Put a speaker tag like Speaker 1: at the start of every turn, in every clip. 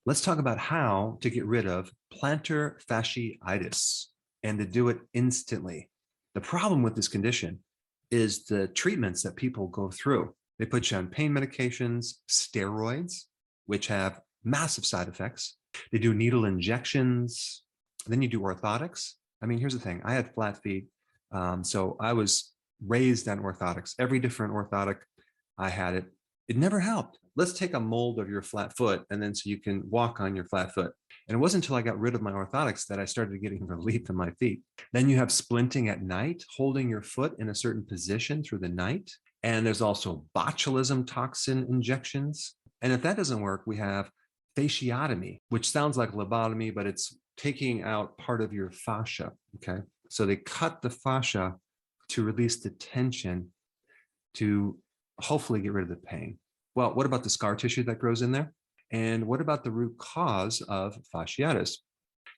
Speaker 1: Let's talk about how to get rid of plantar fasciitis and to do it instantly. The problem with this condition is the treatments that people go through. They put you on pain medications, steroids, which have massive side effects. They do needle injections. Then you do orthotics. I mean, here's the thing. I had flat feet, so I was raised on orthotics. Every different orthotic, I had it. It never helped. Let's take a mold of your flat foot and then so you can walk on your flat foot. And it wasn't until I got rid of my orthotics that I started getting relief in my feet. Then you have splinting at night, holding your foot in a certain position through the night. And there's also botulism toxin injections. And if that doesn't work, we have fasciotomy, which sounds like lobotomy, but it's taking out part of your fascia, okay? So they cut the fascia to release the tension to hopefully get rid of the pain. Well, what about the scar tissue that grows in there? And what about the root cause of fasciitis?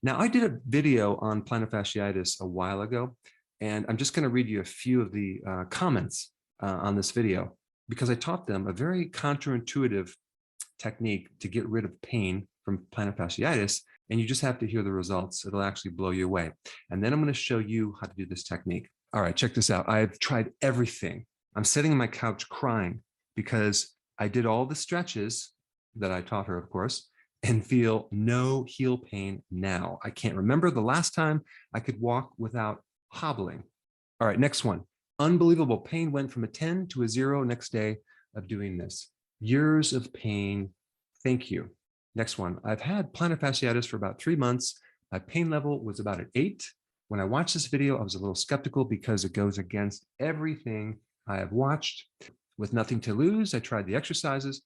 Speaker 1: Now, I did a video on plantar fasciitis a while ago, and I'm just going to read you a few of the comments on this video because I taught them a very counterintuitive technique to get rid of pain from plantar fasciitis, and you just have to hear the results. It'll actually blow you away. And then I'm going to show you how to do this technique. All right, check this out. I've tried everything. I'm sitting on my couch crying because I did all the stretches that I taught her, of course, and feel no heel pain now. I can't remember the last time I could walk without hobbling. All right, next one. Unbelievable pain went from a 10 to a 0 next day of doing this. Years of pain. Thank you. Next one. I've had plantar fasciitis for about 3 months. My pain level was about an 8. When I watched this video, I was a little skeptical because it goes against everything I have watched. With nothing to lose, I tried the exercises.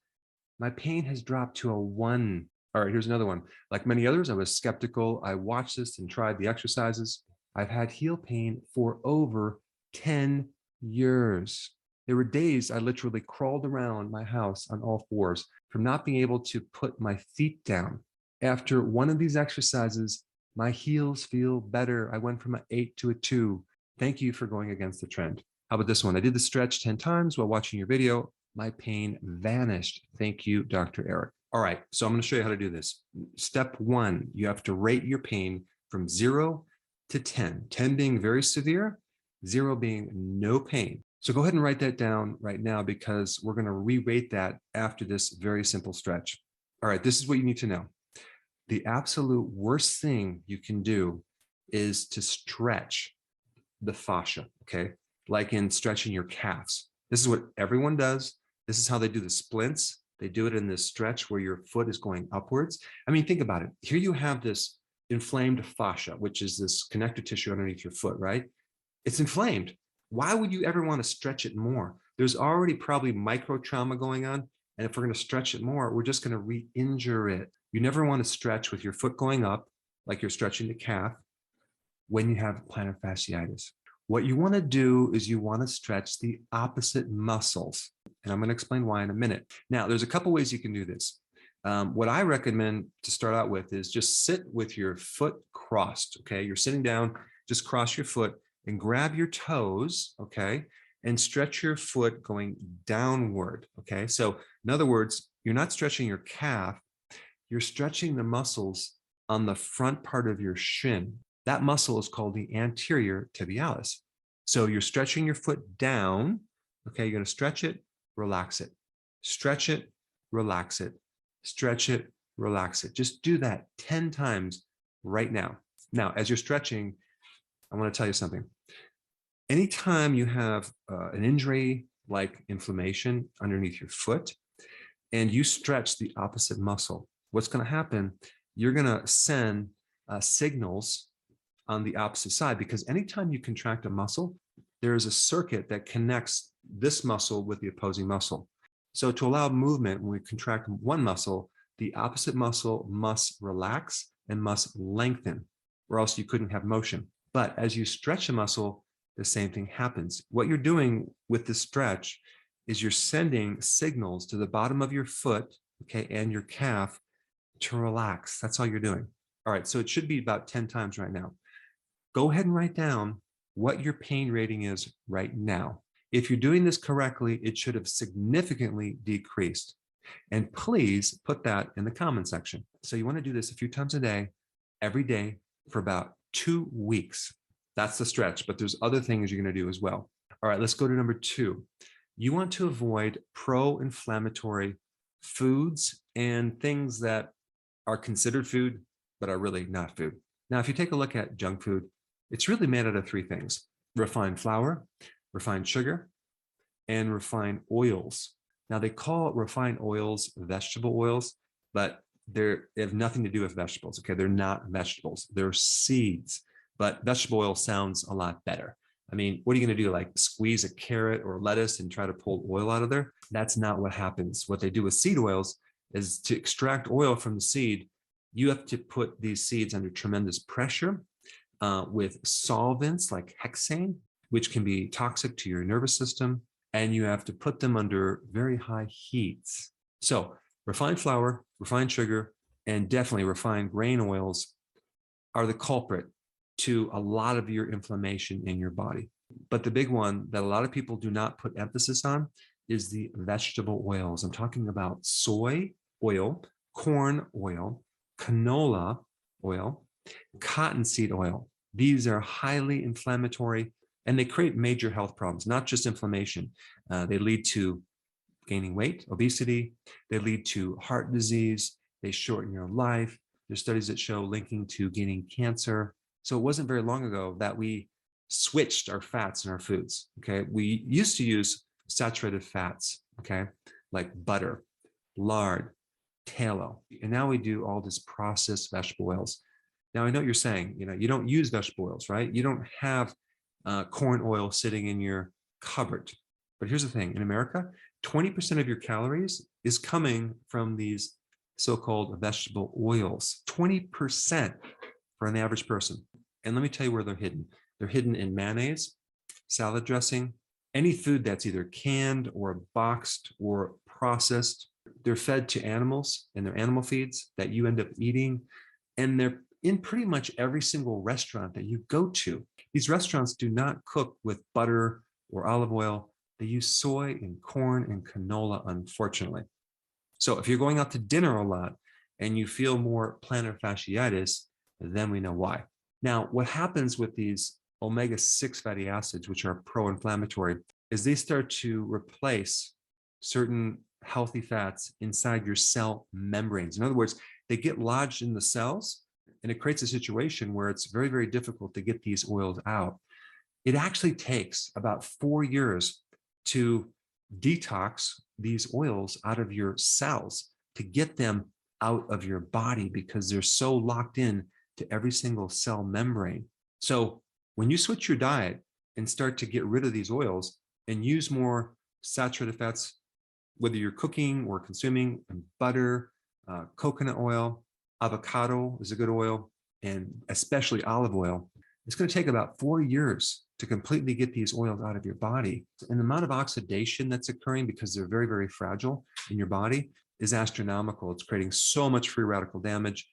Speaker 1: My pain has dropped to a 1. All right, here's another one. Like many others, I was skeptical. I watched this and tried the exercises. I've had heel pain for over 10 years. There were days I literally crawled around my house on all fours from not being able to put my feet down. After one of these exercises, my heels feel better. I went from an 8 to a 2. Thank you for going against the trend. How about this one? I did the stretch 10 times while watching your video. My pain vanished. Thank you, Dr. Eric. All right, so I'm going to show you how to do this. Step 1, you have to rate your pain from 0 to 10. 10 being very severe, 0 being no pain. So go ahead and write that down right now because we're going to re-rate that after this very simple stretch. All right, this is what you need to know. The absolute worst thing you can do is to stretch the fascia, okay? Like in stretching your calves. This is what everyone does. This is how they do the splints. They do it in this stretch where your foot is going upwards. I mean, think about it. Here you have this inflamed fascia, which is this connective tissue underneath your foot, right? It's inflamed. Why would you ever want to stretch it more? There's already probably micro trauma going on. And if we're going to stretch it more, we're just going to re-injure it. You never want to stretch with your foot going up, like you're stretching the calf, when you have plantar fasciitis. What you want to do is you want to stretch the opposite muscles. And I'm going to explain why in a minute. Now, there's a couple ways you can do this. What I recommend to start out with is just sit with your foot crossed, okay? You're sitting down, just cross your foot and grab your toes, okay? And stretch your foot going downward, okay? So in other words, you're not stretching your calf, you're stretching the muscles on the front part of your shin. That muscle is called the anterior tibialis. So you're stretching your foot down, okay? You're gonna stretch it, relax it. Stretch it, relax it. Stretch it, relax it. Just do that 10 times right now. Now, as you're stretching, I wanna tell you something. Anytime you have an injury like inflammation underneath your foot and you stretch the opposite muscle, what's gonna happen, you're gonna send signals on the opposite side because anytime you contract a muscle, there is a circuit that connects this muscle with the opposing muscle. So to allow movement, when we contract one muscle, the opposite muscle must relax and must lengthen, or else you couldn't have motion. But as you stretch a muscle, the same thing happens. What you're doing with this stretch is you're sending signals to the bottom of your foot, okay, and your calf to relax. That's all you're doing. All right, so it should be about 10 times right now. Go ahead and write down what your pain rating is right now. If you're doing this correctly, it should have significantly decreased. And please put that in the comment section. So you want to do this a few times a day, every day for about 2 weeks. That's the stretch, but there's other things you're going to do as well. All right, let's go to number 2. You want to avoid pro-inflammatory foods and things that are considered food, but are really not food. Now, if you take a look at junk food, it's really made out of 3 things: refined flour, refined sugar, and refined oils. Now, they call refined oils vegetable oils, but they have nothing to do with vegetables. Okay, they're not vegetables, they're seeds. But vegetable oil sounds a lot better. I mean, what are you going to do? Like squeeze a carrot or lettuce and try to pull oil out of there? That's not what happens. What they do with seed oils is to extract oil from the seed. You have to put these seeds under tremendous pressure with solvents like hexane, which can be toxic to your nervous system. And you have to put them under very high heats. So refined flour, refined sugar, and definitely refined grain oils are the culprit to a lot of your inflammation in your body. But the big one that a lot of people do not put emphasis on is the vegetable oils. I'm talking about soy oil, corn oil, canola oil, cottonseed oil. These are highly inflammatory and they create major health problems, not just inflammation. They lead to gaining weight, obesity. They lead to heart disease. They shorten your life. There's studies that show linking to gaining cancer. So it wasn't very long ago that we switched our fats in our foods. Okay, we used to use saturated fats, okay, like butter, lard, tallow, and now we do all this processed vegetable oils. Now I know what you're saying, you don't use vegetable oils, right? You don't have corn oil sitting in your cupboard. But here's the thing: in America, 20% of your calories is coming from these so-called vegetable oils. 20% for an average person. And let me tell you where they're hidden. They're hidden in mayonnaise, salad dressing, any food that's either canned or boxed or processed. They're fed to animals in their animal feeds that you end up eating. And they're in pretty much every single restaurant that you go to. These restaurants do not cook with butter or olive oil. They use soy and corn and canola, unfortunately. So if you're going out to dinner a lot and you feel more plantar fasciitis, then we know why. Now, what happens with these omega-6 fatty acids, which are pro-inflammatory, is they start to replace certain healthy fats inside your cell membranes. In other words, they get lodged in the cells, and it creates a situation where it's very, very difficult to get these oils out. It actually takes about 4 years to detox these oils out of your cells, to get them out of your body, because they're so locked in to every single cell membrane. So when you switch your diet and start to get rid of these oils and use more saturated fats, whether you're cooking or consuming butter, coconut oil, avocado is a good oil, and especially olive oil, it's going to take about 4 years to completely get these oils out of your body. And the amount of oxidation that's occurring, because they're very, very fragile in your body, is astronomical. It's creating so much free radical damage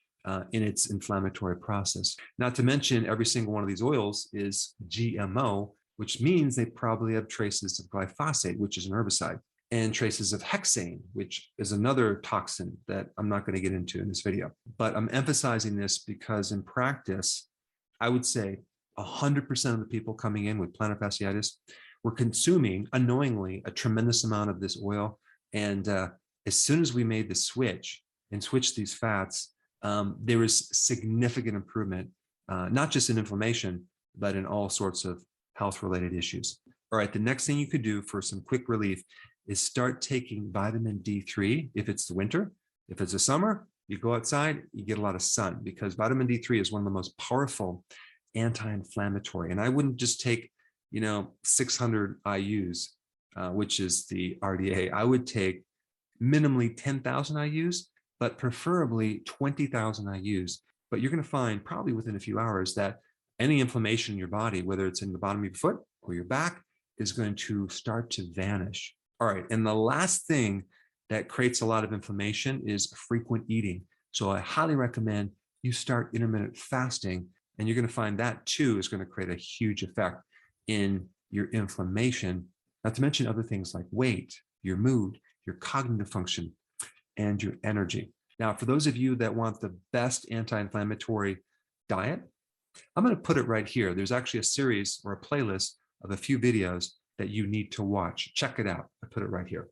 Speaker 1: in its inflammatory process. Not to mention, every single one of these oils is GMO, which means they probably have traces of glyphosate, which is an herbicide, and traces of hexane, which is another toxin that I'm not going to get into in this video. But I'm emphasizing this because in practice, I would say 100% of the people coming in with plantar fasciitis were consuming unknowingly a tremendous amount of this oil. And as soon as we made the switch and switched these fats, there was significant improvement, not just in inflammation, but in all sorts of health-related issues. All right, the next thing you could do for some quick relief is start taking vitamin D3 if it's the winter. If it's the summer, you go outside, you get a lot of sun, because vitamin D3 is one of the most powerful anti-inflammatory. And I wouldn't just take, 600 IUs, which is the RDA. I would take minimally 10,000 IUs, but preferably 20,000 IUs. But you're going to find probably within a few hours that any inflammation in your body, whether it's in the bottom of your foot or your back, is going to start to vanish. All right. And the last thing that creates a lot of inflammation is frequent eating. So I highly recommend you start intermittent fasting, and you're going to find that too is going to create a huge effect in your inflammation, not to mention other things like weight, your mood, your cognitive function. and your energy. Now, for those of you that want the best anti-inflammatory diet, I'm going to put it right here. There's actually a series or a playlist of a few videos that you need to watch. Check it out. I put it right here.